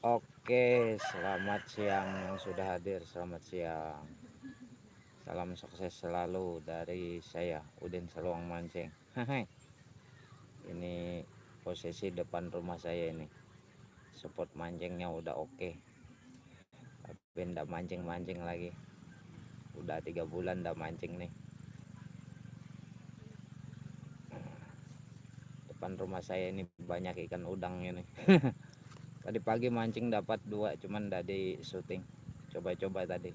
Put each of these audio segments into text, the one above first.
Oke, selamat siang yang sudah hadir. Selamat siang. Salam sukses selalu dari saya, Udin Seluang Mancing. Ini posisi depan rumah saya ini. Spot mancingnya udah oke. Tapi ndak mancing-mancing lagi. Udah 3 bulan ndak mancing nih. Depan rumah saya ini banyak ikan udang ini. Tadi pagi mancing dapat 2, cuman ndak di syuting. Coba-coba tadi.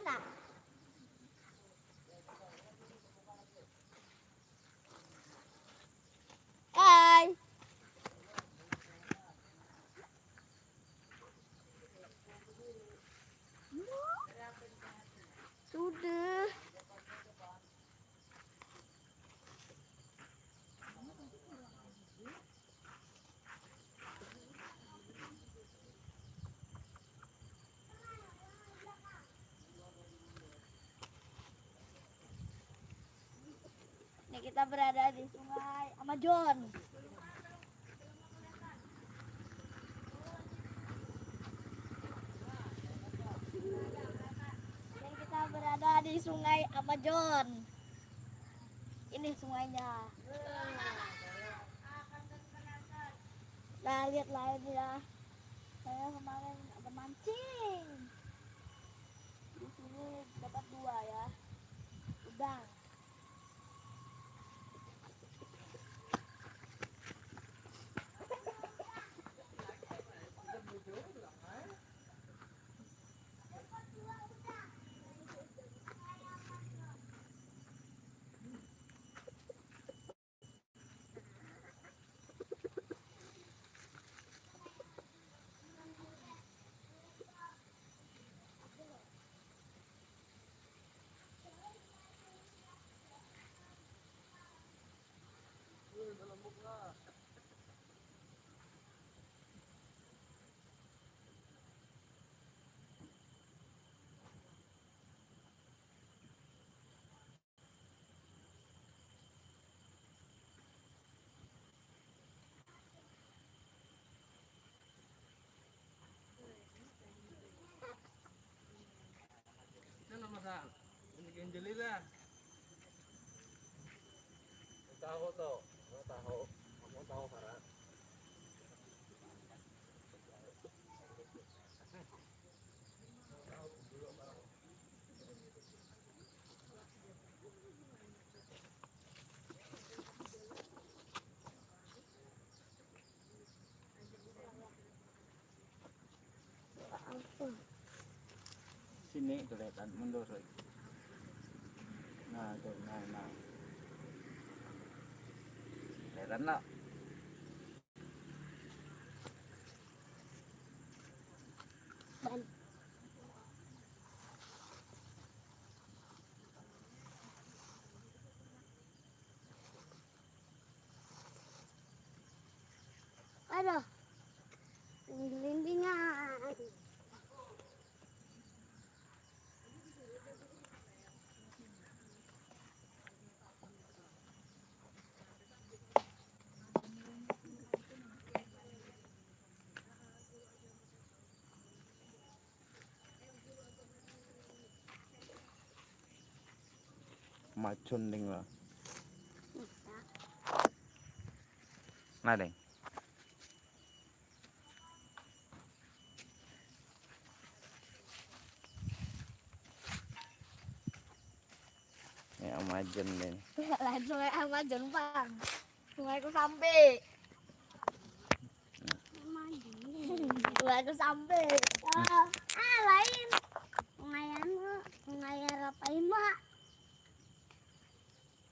Mata. Hai. Sudah. Ini kita berada di Sungai Amazon. Ini kita berada di Sungai Amazon. Ini sungainya. Nah, lihatlah ini ya. Saya kemarin ada mancing. Di sini dapat 2 ya. Udang. Bikin jeli lah. Tahu tuh, mau tahu, mau tahu Farah. Sini kelihatan mundur lagi. Nah, tuh, nah. Kelihatan lah. Aduh. Lindingan. Macun ding lah. Nah deng. Ya Amazon deh. Lain Sungai Amazon, Bang. Sungai Kusambi. Sungai Kusambi. Lain. Sungai Rapaima.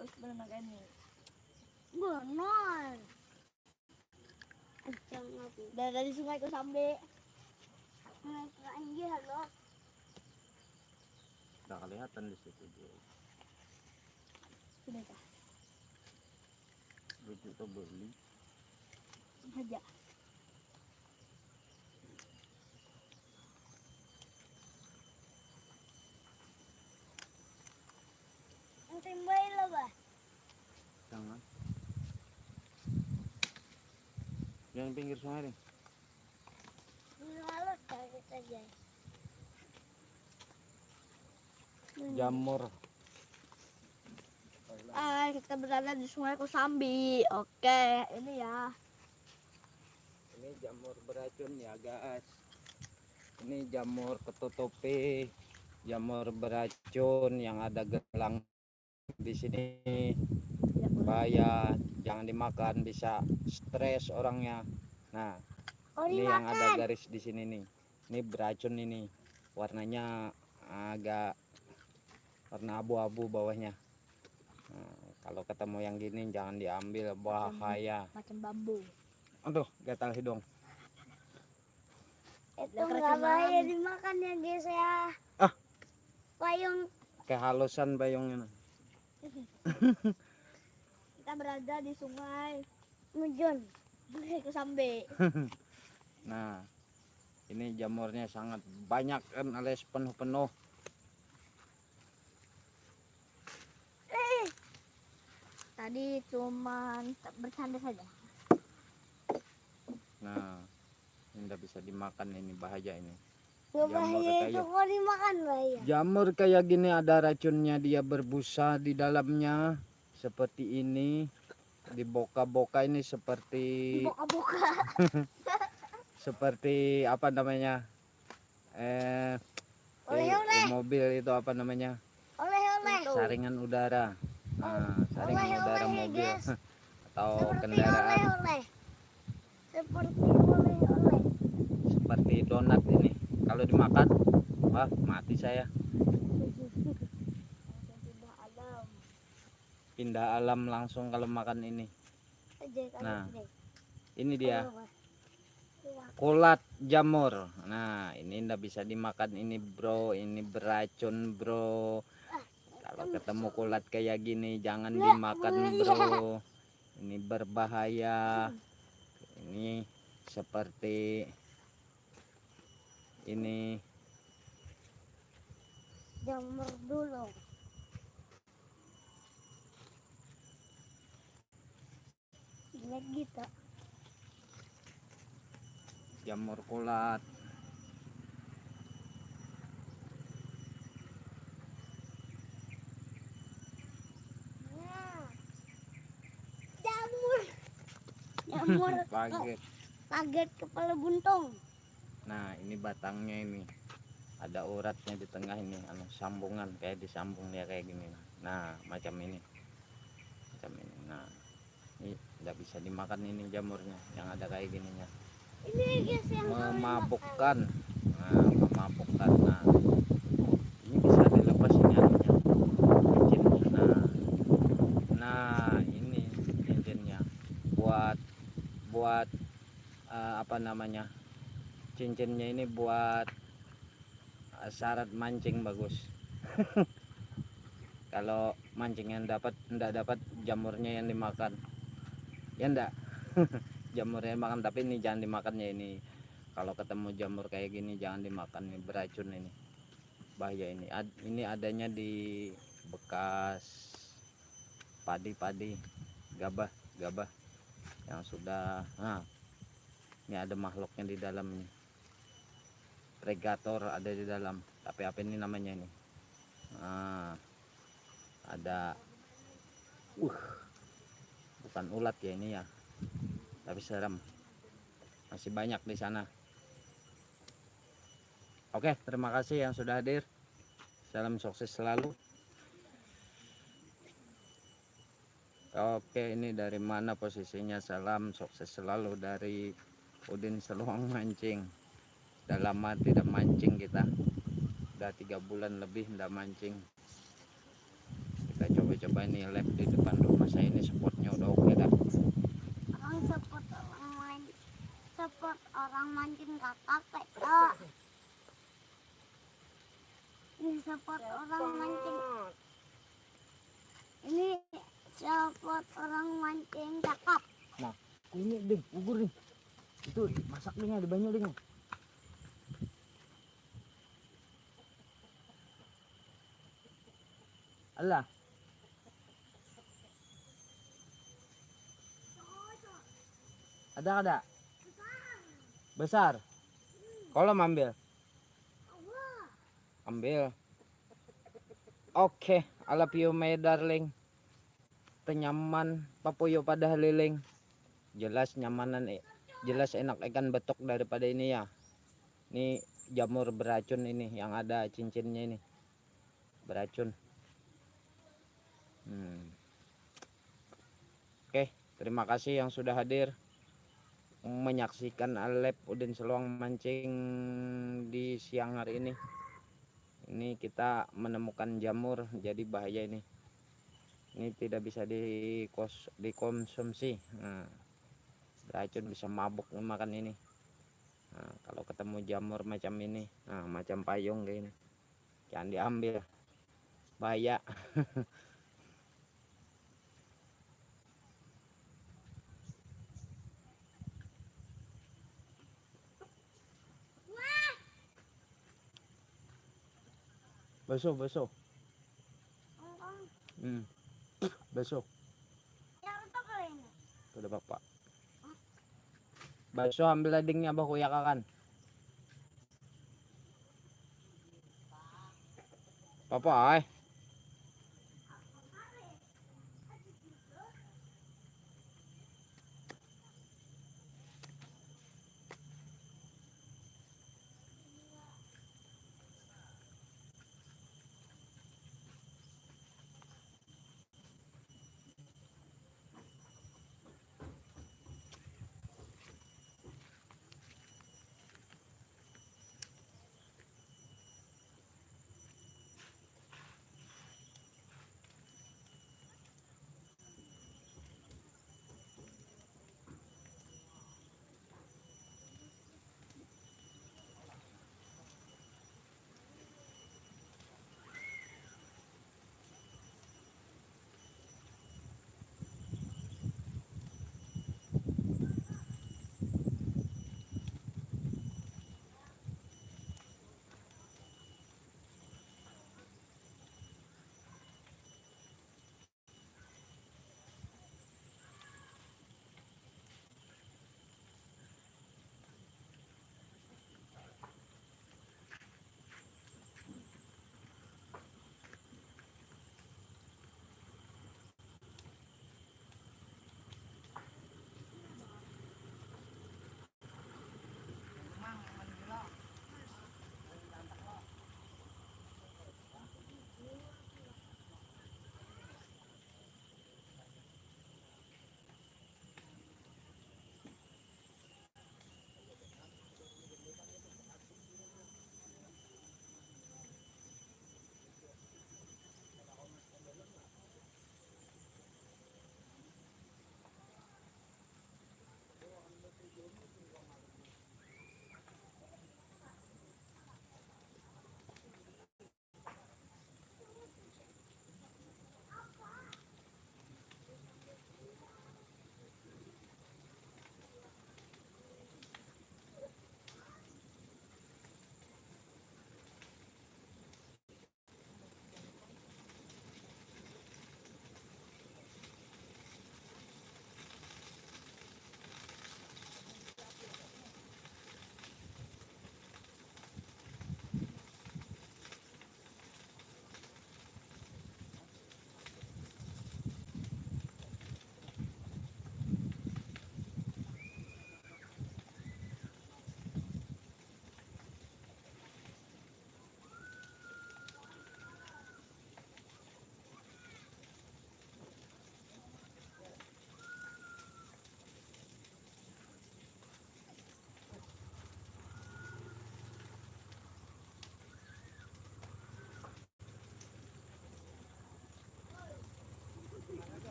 Harus berenang ini. Benar. Dari Sungai Kusambi. Sungai Kusambi, halo. Udah kelihatan di situ dia. Sudah kah? Lucu tuh beli. Sengaja. Timbay lo ba? Jangan. Yang pinggir sungai nih. Lalu cari saja. Jamur. Kita berada di Sungai Kusambi. Oke, ini ya. Ini jamur beracun ya guys. Ini jamur ketutupi, jamur beracun yang ada gelang di sini. Bahaya, jangan dimakan, bisa stres orangnya. Nah, ini yang ada garis di sini nih. Ini beracun ini. Warnanya agak warna abu-abu bawahnya. Nah, kalau ketemu yang gini jangan diambil, bahaya. Macam bambu. Aduh, gatal hidung. Itu nggak bahaya dimakan ya guys ya. Ah. Payung. Kehalusan payungnya. Kita berada di sungai Mujun. Ke Sambe. Nah, ini jamurnya sangat banyak kan, alias penuh-penuh. Tadi cuman bercanda saja. Nah, ini udah bisa dimakan, ini bahaya ini. Nggak Jamur bahaya itu kayak- kalau dimakan bahaya. Jamur kayak gini ada racunnya, dia berbusa di dalamnya seperti ini. Di boka-boka ini seperti Buka-buka. seperti apa namanya? Oleh-oleh. Mobil itu apa namanya? Oleh-oleh. Saringan udara. Nah, saringan udara Oleh-oleh, mobil guys. atau Seperti kendaraan. oleh-oleh. Seperti oleh-oleh. Seperti donat ini. Kalau dimakan, wah mati saya. Sudah alam. Pindah alam langsung kalau makan ini. Nah, ini dia kulat jamur. Nah, ini ndak bisa dimakan ini bro, ini beracun bro. Kalau ketemu kulat kayak gini jangan dimakan bro, ini berbahaya. Ini seperti ini. Jamur dulu. Lihat gitu. Jamur kulat. Nah. Jamur. Jamur. Paget. Paget kepala buntung. Nah, ini batangnya ini. Ada uratnya di tengah ini, sambungan kayak disambung dia kayak gini. Nah, macam ini. Macam ini. Nah, ini tidak bisa dimakan ini jamurnya yang ada kayak gininya. Ini guys yang Memabukkan. Nah, memabukkan. Nah, ini bisa dilepas ini anunya. Cincinnya. Nah, ini cincinnya. Buat apa namanya? Cincinnya ini buat syarat mancing bagus. Kalau mancing yang enggak dapat jamurnya yang dimakan. Ya enggak. Jamurnya makan, tapi ini jangan dimakannya ini. Kalau ketemu jamur kayak gini jangan dimakan, ini beracun ini. Bahaya ini. Ini adanya di bekas padi-padi, gabah yang sudah. Nah, ini ada makhluknya di dalam ini. Predator ada di dalam. Tapi apa ini namanya ini? Nah, ada bukan ulat ya ini ya, tapi serem, masih banyak di sana. Oke, terima kasih yang sudah hadir. Salam sukses selalu. Oke, ini dari mana posisinya? Salam sukses selalu dari Udin Seluang Mancing. Sudah lama tidak mancing kita, udah 3 bulan lebih tidak mancing. Kita coba-coba ini lab di depan rumah saya ini, spotnya udah oke dah. orang sepot orang mancing kakak ya. Ini sepot orang mancing. Ini sepot orang mancing kakap. Nah, ini ding, gugur nih. Itu masak nih, ada banyak ding. Alah. Ada. Besar. Kalau ambil. Ambil. Oke, I love you my darling. Tenyaman papuyo pada haliling. Jelas nyamanan, jelas enak ikan betok daripada ini ya. Ini jamur beracun ini yang ada cincinnya ini. Beracun. Oke, terima kasih yang sudah hadir menyaksikan Alep Udin Seluang Mancing di siang hari ini. Ini kita menemukan jamur, jadi bahaya ini. Ini tidak bisa dikonsumsi. Nah, racun, bisa mabuk makan ini. Nah, kalau ketemu jamur macam ini, nah, macam payung kayak ini, jangan diambil, bahaya. Basuh, basuh. Basuh. Udah bapak. Basuh, ambil ladingnya, bah kuya kakan. Papa, ay.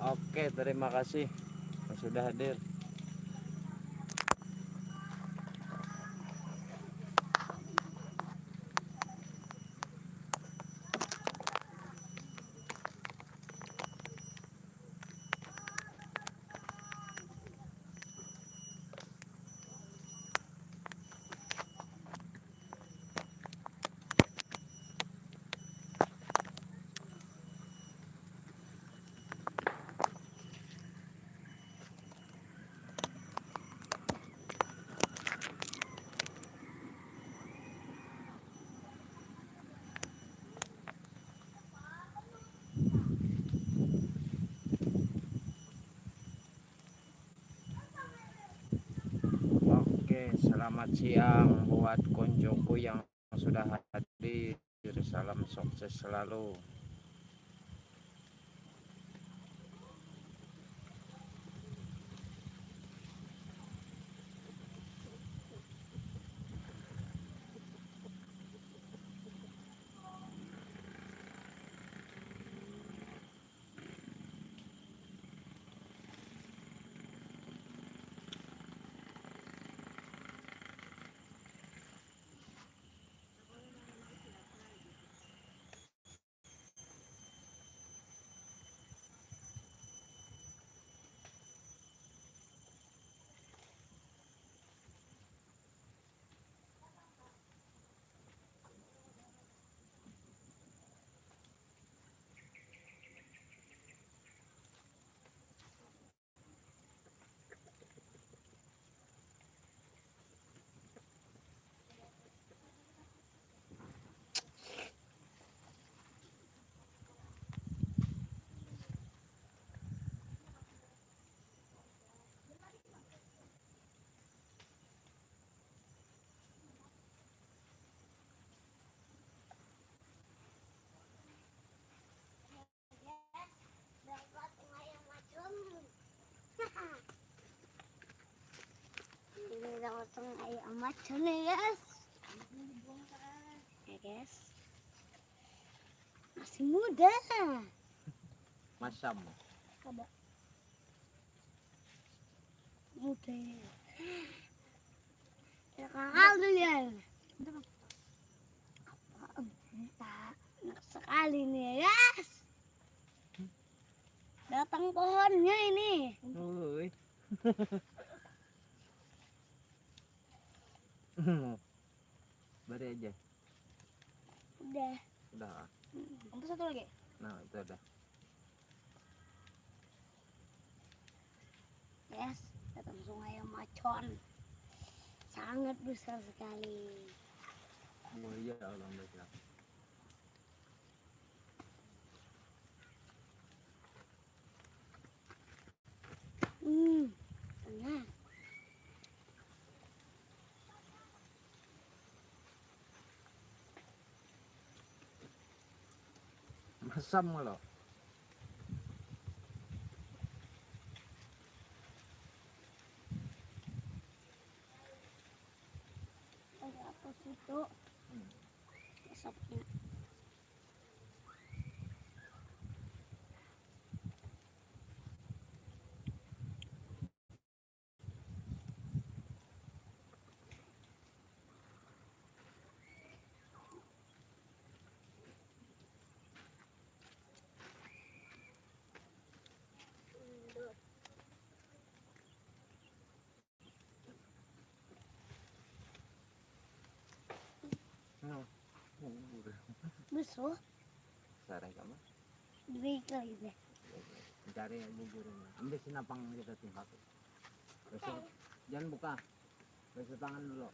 Oke, terima kasih yang sudah hadir. selamat siang buat koncoku yang sudah hadir. Salam sukses selalu. Dapat ayam macam. Ini dapat ayam macam nih guys. Ya guys. Masih muda. Masam. Ada. Muda. Ya kakak dulu ya. Entah. Enak sekali nih ya guys. Datang pohonnya ini. Uy. Beri aja. Udah. Udah. Untuk satu lagi. Nah, itu ada. Yes, datang sungai yang macon. Sangat besar sekali. Mulia alhamdulillah. Enak. Masam lo. Ada apa situ? Asapnya. No. Besok Sarai kamu. dibalik lagi deh. Cari buburnya. Ambil sinapang kita timpak. Besok jangan buka. Besok tangan dulu.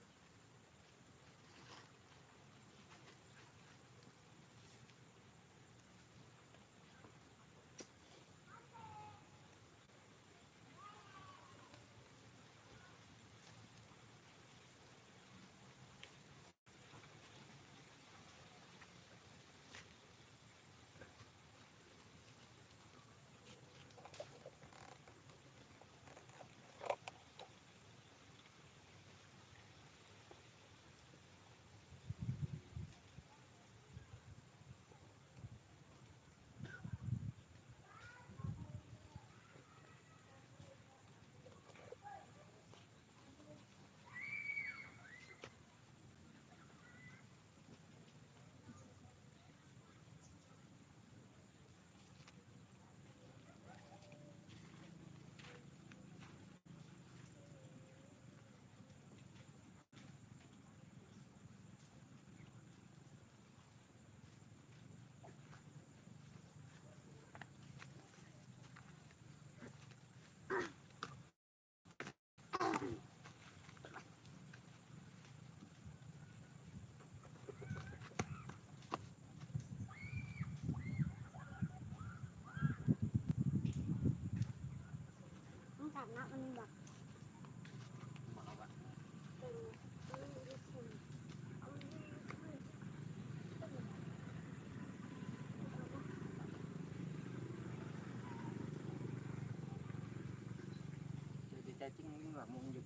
cacing ini nggak mau unjuk.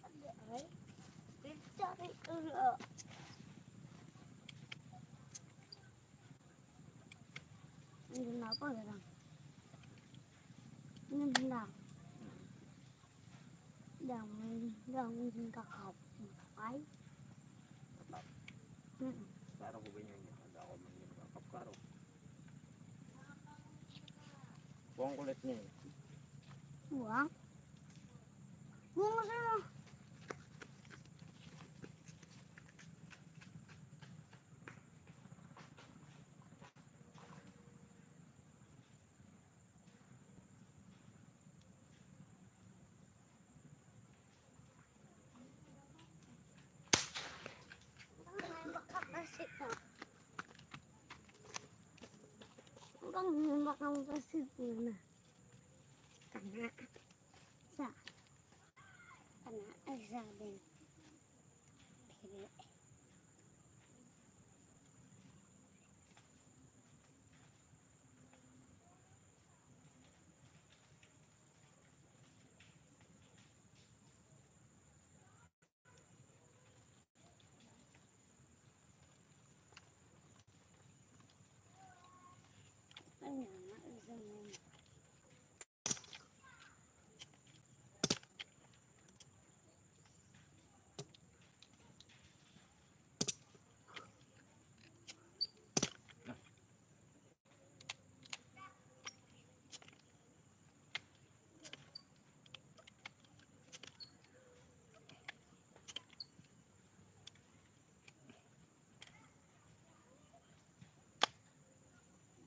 Ada ay. Dicari dulu. Ini apa ya? Ini benang. Đang kakak. Ay. Tetap. Karo ko ganyan ada ako man yung kakap karo. Buang kulit niya. Buang. Buang sana. Bang nembak kamu pasti pernah karena sa karena asa ben kiri nama asa ben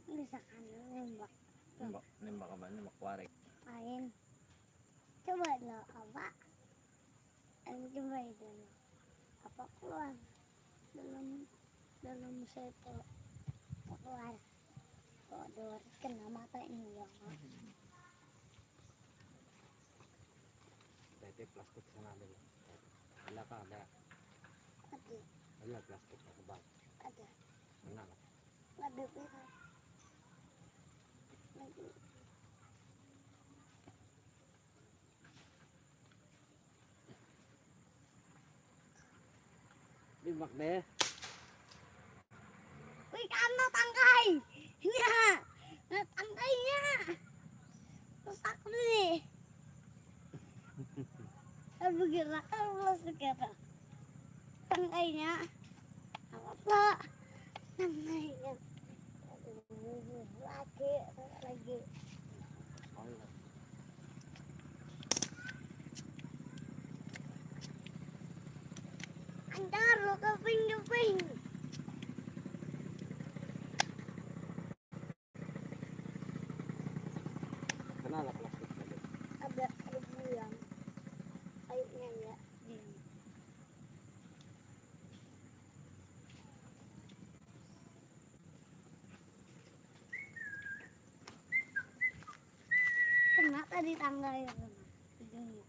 bisa kan nembak Nembak apa? Nembak warik. main coba lo apa coba itu lo apa keluar dalam seto keluar keluar kena mata ini ya Tete plastik sana dulu. Ada kah ada? ada Ada plastik tebal. ada Mana? ada berat lagi Nembak deh. wih kamu tangkai ya tangkainya rusak nih bergerak terus gitu tangkainya apa tangkainya lagi Allah. antar lo keping Kenapa plastik tadi? ada bulan kayaknya ya kena tadi tangga itu ujungnya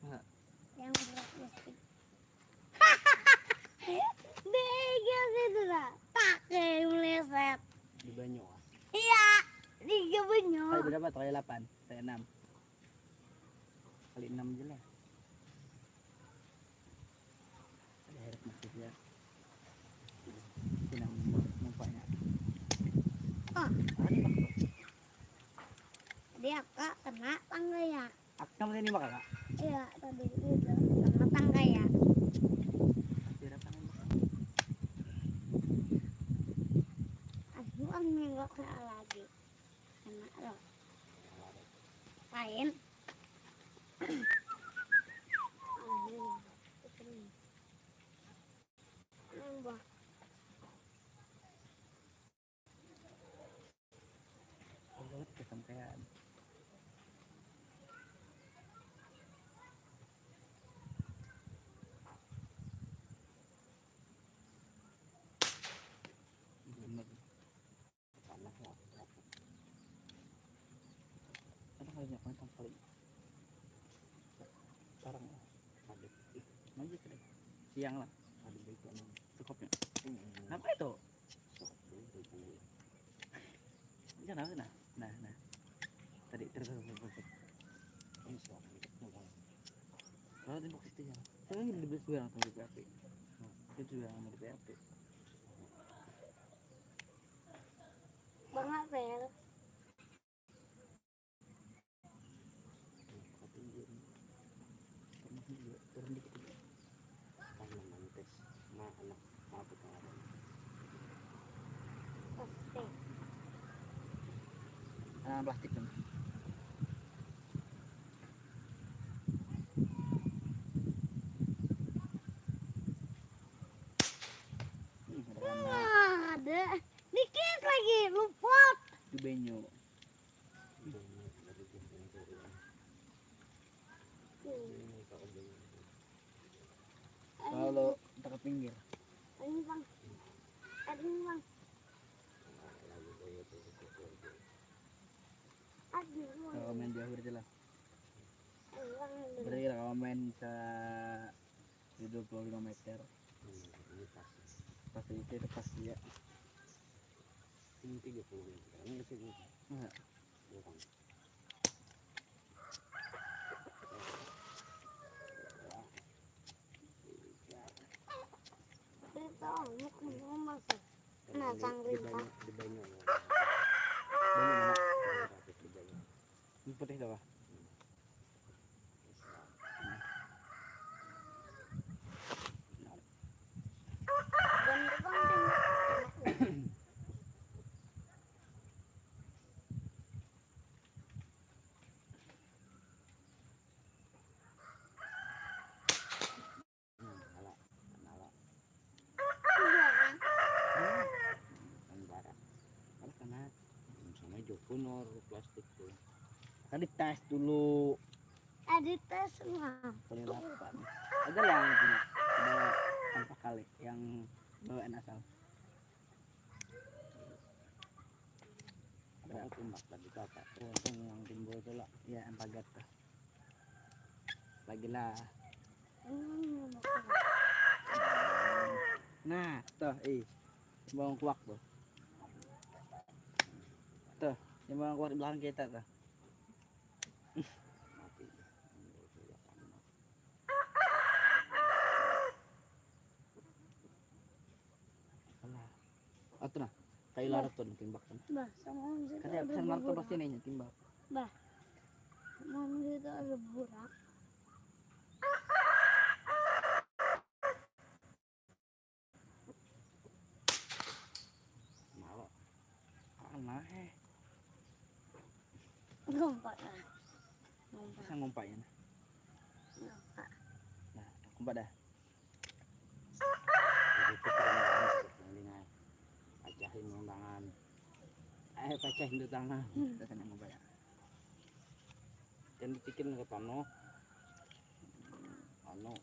Enggak. yang berat plastik degil gitu lah pakai meleset Di banyo ah. iya tiga banyak Kali berapa tuh? Kali 8, saya 6. Kali 6 aja lah. Ada heret maksudnya. Sinang nampaknya. oh Ada lah. dia kak kena tangganya Kamu tadi makan kak? iya tadi itu kena tangganya Berapa nembak? aku kan nggak kena lagi kena loh lain nembak Oh, kesampean. Bener. Panas lah. Ada kalinya pantang kali. Sekarang lah. Ada. Maju deh. Siang lah. Ada itu cukupnya. Kenapa itu? Jangan nah. tembok situ ya. Saya kan di bawah yang di PRP. Itu yang di PRP. Bang Apel. Turun dikit dulu. Tangan mantes. Anak apa kemarin? Oke. Plastik kan. Ada anak Ada. Dikit lagi luput. di benyo. Kalau kita ke pinggir. Ini bang. Ini bang. Aduh. Kalau main jauh dari jalan. Bang. Berarti kalau main bisa di 25 meter. Pasti itu pasti ya. Ini 30 meter. Ini sih. Enggak. Itu mau masuk. Nah, sanggup bang. Di banyak. Banyak mana? Di banyak. Ini putih dah. Ganda bang. Iya kan? Sama Jopunor plastik tuh. Tadi tes dulu Ada tes semua. paling 8. Ada lah yang punya. Ada tanpa kali yang bawaan asal. Ada tembak tadi kakak. Untung yang timbul itu lah. Ya yang pagat tuh. Lagi lah. Nah, tuh, bawang kuak tuh. Tuh, yang bawang kuak di belakang kita tuh. Alah. Oh, tuh nah. Kayu larut tuh timbak tuh. Bah, sama om situ Katanya ada pesan marto burak. pasti nih timbak. Sama om situ ada burak. Malo. Anah Ngompak lah. Ngompak. Bisa ngumpaknya. Ngompak. Nah, ngumpak dah. Pacahin yang tangan. Pacahin tuh tangan. Kita sana ngumpak ya. Jangan dipikirin ke pano. Pano.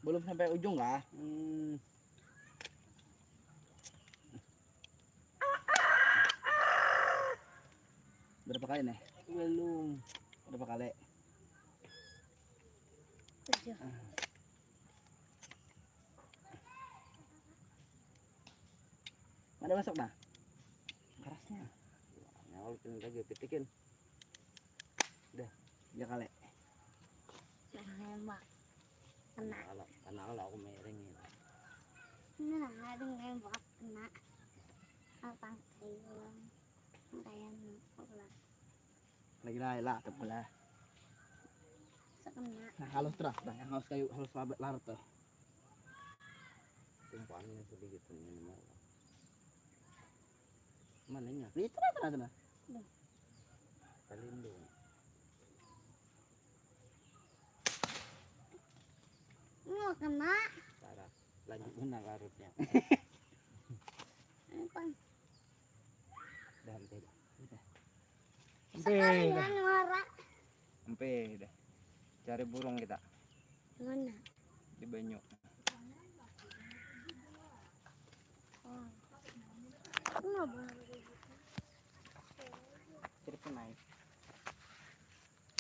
Belum sampai ujung lah. Berapa kali nih? Belum. Berapa kali? 7. Ada masuk nah? Kerasnya. Nyawal lagi pitikin. Udah, 3 kali. Nembak. Kena. Karena aku miring ya. Ini nah ada nembak kena. Apang kayu. Kayak nembak. Lagi lah, tebelah. Sekena. Nah, halus terus dah, yang halus kayu, halus larut tuh. Tumpahannya sedikit minimal. Mananya? Itu nah. Kalindung. Mau kena. Parah. Lanjut mana larutnya? Apang. Dah, udah. Sekalian warna. Sampai deh. Cari burung kita Mana? di banyu. Oh. Kenapa? Cerita naik.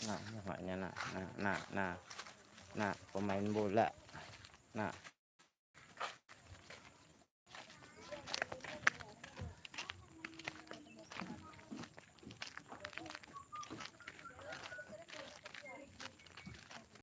Nah, makanya nah, pemain bola. Nah,